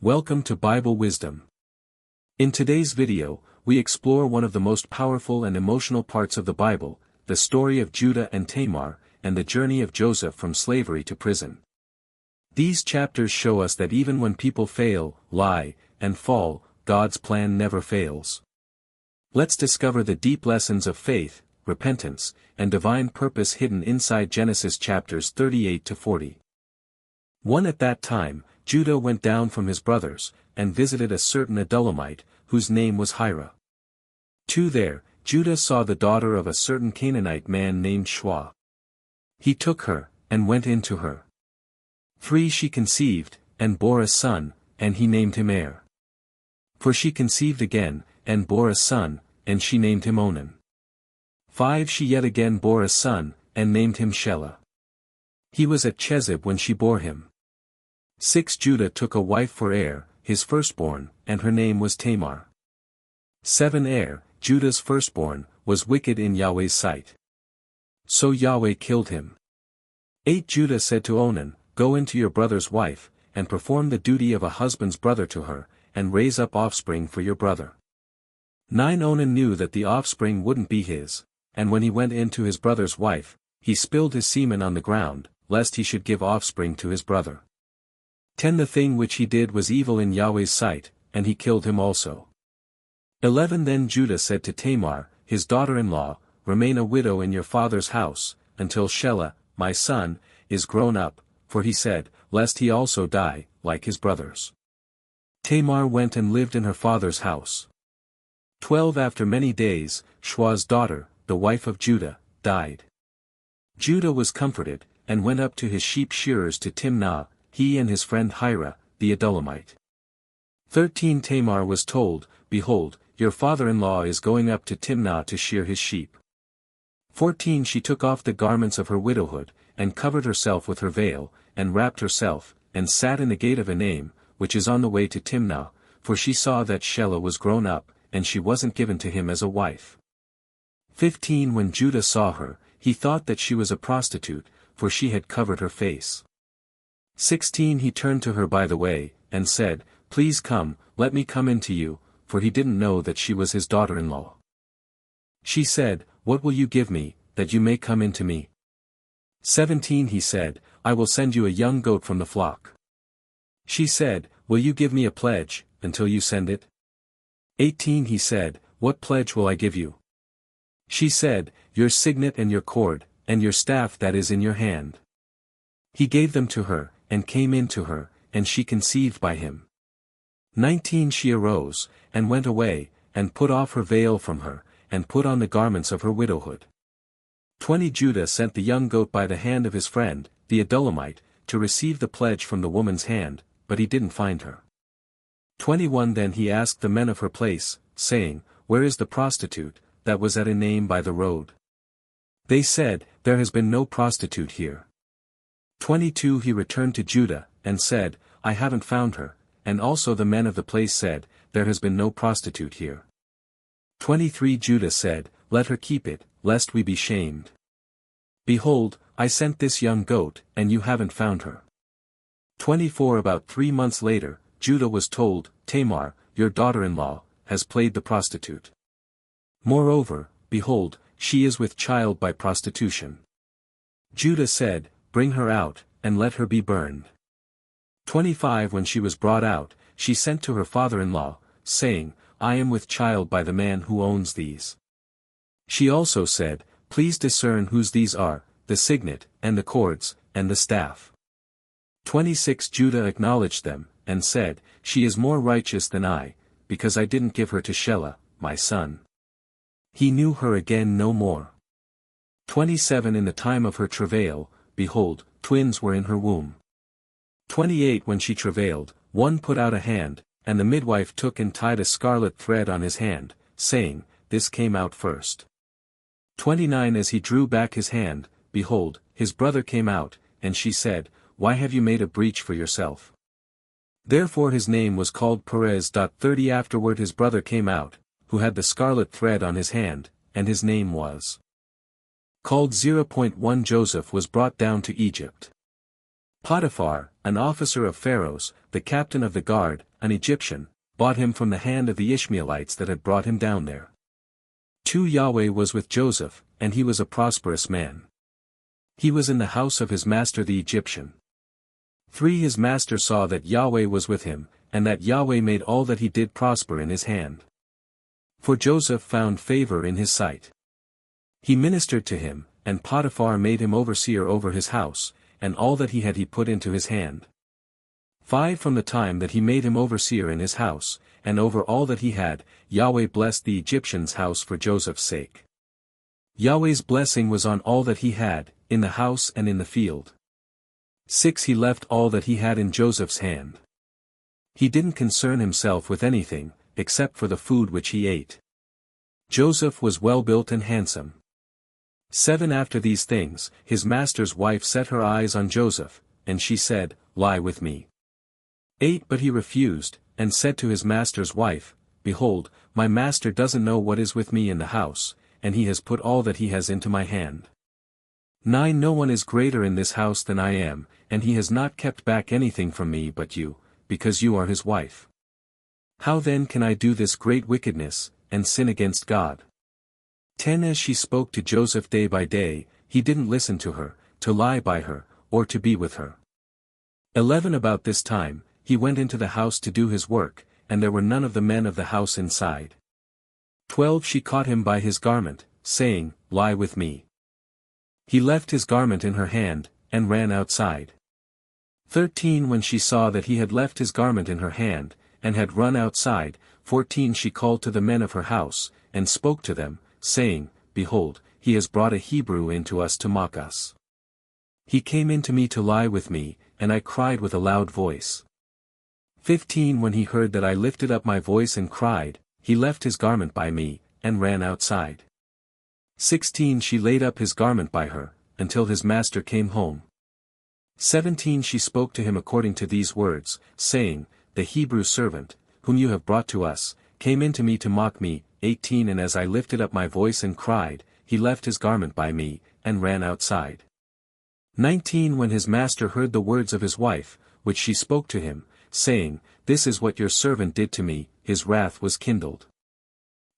Welcome to Bible Wisdom. In today's video, we explore one of the most powerful and emotional parts of the Bible, the story of Judah and Tamar, and the journey of Joseph from slavery to prison. These chapters show us that even when people fail, lie, and fall, God's plan never fails. Let's discover the deep lessons of faith, repentance, and divine purpose hidden inside Genesis chapters 38 to 40. At that time, Judah went down from his brothers, and visited a certain Adullamite, whose name was Hira. There, Judah saw the daughter of a certain Canaanite man named Shua. He took her, and went in to her. She conceived, and bore a son, and he named him Er. For she conceived again, and bore a son, and she named him Onan. She yet again bore a son, and named him Shelah. He was at Chezib when she bore him. Judah took a wife for Er, his firstborn, and her name was Tamar. Er, Judah's firstborn, was wicked in Yahweh's sight. So Yahweh killed him. Judah said to Onan, "Go into your brother's wife, and perform the duty of a husband's brother to her, and raise up offspring for your brother." Onan knew that the offspring wouldn't be his, and when he went in to his brother's wife, he spilled his semen on the ground, lest he should give offspring to his brother. The thing which he did was evil in Yahweh's sight, and he killed him also. Then Judah said to Tamar, his daughter-in-law, "Remain a widow in your father's house, until Shelah, my son, is grown up," for he said, lest he also die, like his brothers. Tamar went and lived in her father's house. After many days, Shua's daughter, the wife of Judah, died. Judah was comforted, and went up to his sheep shearers to Timnah, he and his friend Hira, the Adullamite. Tamar was told, "Behold, your father-in-law is going up to Timnah to shear his sheep." She took off the garments of her widowhood, and covered herself with her veil, and wrapped herself, and sat in the gate of Enaim, which is on the way to Timnah, for she saw that Shelah was grown up, and she wasn't given to him as a wife. When Judah saw her, he thought that she was a prostitute, for she had covered her face. He turned to her by the way, and said, "Please come, let me come in to you," for he didn't know that she was his daughter-in-law. She said, "What will you give me, that you may come in to me?" He said, "I will send you a young goat from the flock." She said, "Will you give me a pledge, until you send it?" He said, "What pledge will I give you?" She said, "Your signet and your cord, and your staff that is in your hand." He gave them to her, and came in to her, and she conceived by him. She arose, and went away, and put off her veil from her, and put on the garments of her widowhood. Judah sent the young goat by the hand of his friend, the Adullamite, to receive the pledge from the woman's hand, but he didn't find her. Then he asked the men of her place, saying, "Where is the prostitute, that was at Enaim by the road?" They said, "There has been no prostitute here." He returned to Judah, and said, "I haven't found her," and also the men of the place said, "There has been no prostitute here." Judah said, "Let her keep it, lest we be shamed. Behold, I sent this young goat, and you haven't found her." About 3 months later, Judah was told, "Tamar, your daughter-in-law, has played the prostitute. Moreover, behold, she is with child by prostitution." Judah said, "Bring her out, and let her be burned." When she was brought out, she sent to her father-in-law, saying, "I am with child by the man who owns these." She also said, "Please discern whose these are, the signet, and the cords, and the staff." Judah acknowledged them, and said, "She is more righteous than I, because I didn't give her to Shelah, my son." He knew her again no more. In the time of her travail, behold, twins were in her womb. When she travailed, one put out a hand, and the midwife took and tied a scarlet thread on his hand, saying, "This came out first." As he drew back his hand, behold, his brother came out, and she said, "Why have you made a breach for yourself?" Therefore his name was called Perez. Afterward his brother came out, who had the scarlet thread on his hand, and his name was called. Joseph was brought down to Egypt. Potiphar, an officer of Pharaoh's, the captain of the guard, an Egyptian, bought him from the hand of the Ishmaelites that had brought him down there. 2 Yahweh was with Joseph, and he was a prosperous man. He was in the house of his master the Egyptian. 3 His master saw that Yahweh was with him, and that Yahweh made all that he did prosper in his hand. For Joseph found favor in his sight. He ministered to him, and Potiphar made him overseer over his house, and all that he had he put into his hand. 5 From the time that he made him overseer in his house, and over all that he had, Yahweh blessed the Egyptian's house for Joseph's sake. Yahweh's blessing was on all that he had, in the house and in the field. 6 He left all that he had in Joseph's hand. He didn't concern himself with anything, except for the food which he ate. Joseph was well-built and handsome. 7 After these things, his master's wife set her eyes on Joseph, and she said, "Lie with me." 8 But he refused, and said to his master's wife, "Behold, my master doesn't know what is with me in the house, and he has put all that he has into my hand. 9 No one is greater in this house than I am, and he has not kept back anything from me but you, because you are his wife. How then can I do this great wickedness, and sin against God?" 10 As she spoke to Joseph day by day, he didn't listen to her, to lie by her, or to be with her. 11 About this time, he went into the house to do his work, and there were none of the men of the house inside. 12 She caught him by his garment, saying, "Lie with me." He left his garment in her hand, and ran outside. 13 When she saw that he had left his garment in her hand, and had run outside, 14 She called to the men of her house, and spoke to them, saying, "Behold, he has brought a Hebrew in to us to mock us. He came in to me to lie with me, and I cried with a loud voice." 15 When he heard that I lifted up my voice and cried, he left his garment by me, and ran outside. 16 She laid up his garment by her, until his master came home. 17 She spoke to him according to these words, saying, "The Hebrew servant, whom you have brought to us, came in to me to mock me." 18 And as I lifted up my voice and cried, he left his garment by me, and ran outside. 19 When his master heard the words of his wife, which she spoke to him, saying, "This is what your servant did to me," his wrath was kindled.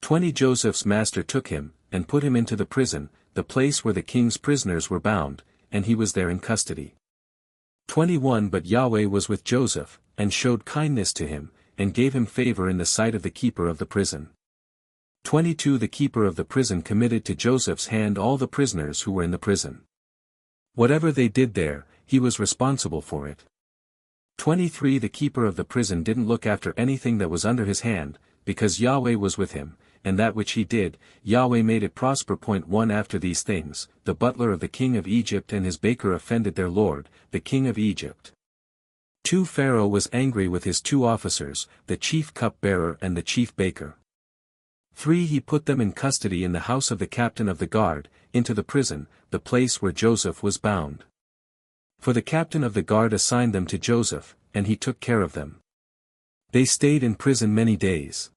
20 Joseph's master took him, and put him into the prison, the place where the king's prisoners were bound, and he was there in custody. 21 But Yahweh was with Joseph, and showed kindness to him, and gave him favor in the sight of the keeper of the prison. 22 The keeper of the prison committed to Joseph's hand all the prisoners who were in the prison. Whatever they did there, he was responsible for it. 23 The keeper of the prison didn't look after anything that was under his hand, because Yahweh was with him, and that which he did, Yahweh made it prosper. 1 After these things, the butler of the king of Egypt and his baker offended their lord, the king of Egypt. 2 Pharaoh was angry with his 2 officers, the chief cupbearer and the chief baker. 3 He put them in custody in the house of the captain of the guard, into the prison, the place where Joseph was bound. For the captain of the guard assigned them to Joseph, and he took care of them. They stayed in prison many days.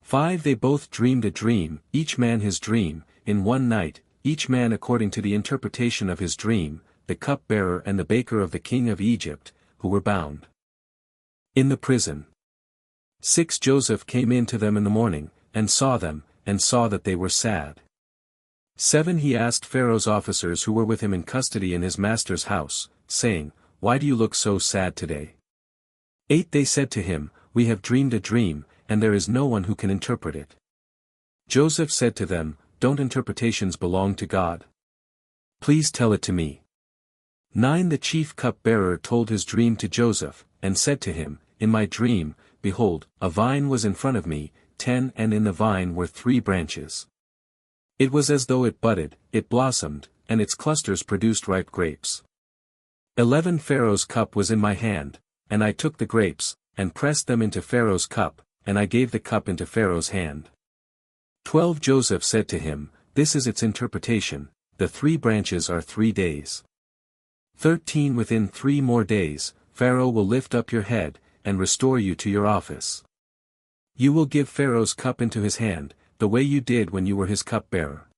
5 They both dreamed a dream, each man his dream, in one night, each man according to the interpretation of his dream, the cupbearer and the baker of the king of Egypt, who were bound in the prison. 6 Joseph came in to them in the morning, and saw them, and saw that they were sad. 7 He asked Pharaoh's officers who were with him in custody in his master's house, saying, "Why do you look so sad today?" 8 They said to him, "We have dreamed a dream, and there is no one who can interpret it." Joseph said to them, "Don't interpretations belong to God? Please tell it to me." 9 The chief cupbearer told his dream to Joseph, and said to him, "In my dream, behold, a vine was in front of me, 10 And in the vine were 3 branches. It was as though it budded, it blossomed, and its clusters produced ripe grapes. 11 Pharaoh's cup was in my hand, and I took the grapes, and pressed them into Pharaoh's cup, and I gave the cup into Pharaoh's hand. 12 Joseph said to him, "This is its interpretation, the 3 branches are 3 days. 13 Within 3 more days, Pharaoh will lift up your head, and restore you to your office. You will give Pharaoh's cup into his hand, the way you did when you were his cupbearer.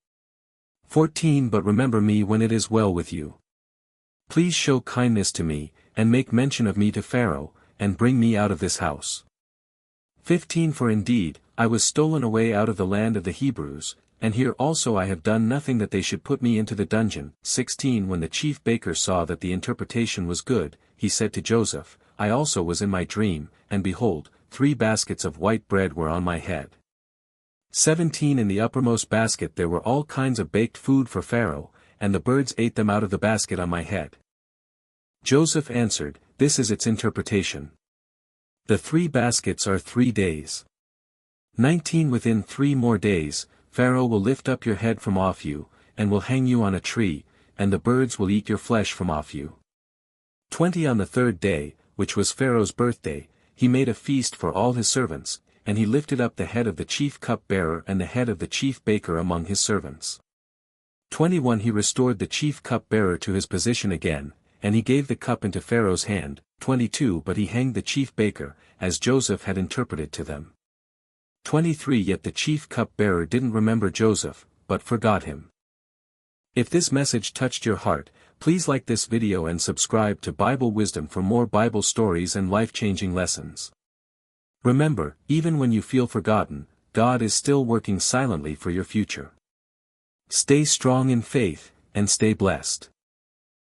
14 But remember me when it is well with you. Please show kindness to me, and make mention of me to Pharaoh, and bring me out of this house. 15 For indeed, I was stolen away out of the land of the Hebrews, and here also I have done nothing that they should put me into the dungeon. 16 When the chief baker saw that the interpretation was good, he said to Joseph, I also was in my dream, and behold, 3 baskets of white bread were on my head. 17 In the uppermost basket there were all kinds of baked food for Pharaoh, and the birds ate them out of the basket on my head. Joseph answered, This is its interpretation. The 3 baskets are 3 days. 19 Within 3 more days, Pharaoh will lift up your head from off you, and will hang you on a tree, and the birds will eat your flesh from off you. 20 On the 3rd day, which was Pharaoh's birthday, he made a feast for all his servants, and he lifted up the head of the chief cup-bearer and the head of the chief baker among his servants. 21 He restored the chief cup-bearer to his position again, and he gave the cup into Pharaoh's hand. 22 But he hanged the chief baker, as Joseph had interpreted to them. 23 Yet the chief cup-bearer didn't remember Joseph, but forgot him. If this message touched your heart, please like this video and subscribe to Bible Wisdom for more Bible stories and life-changing lessons. Remember, even when you feel forgotten, God is still working silently for your future. Stay strong in faith, and stay blessed.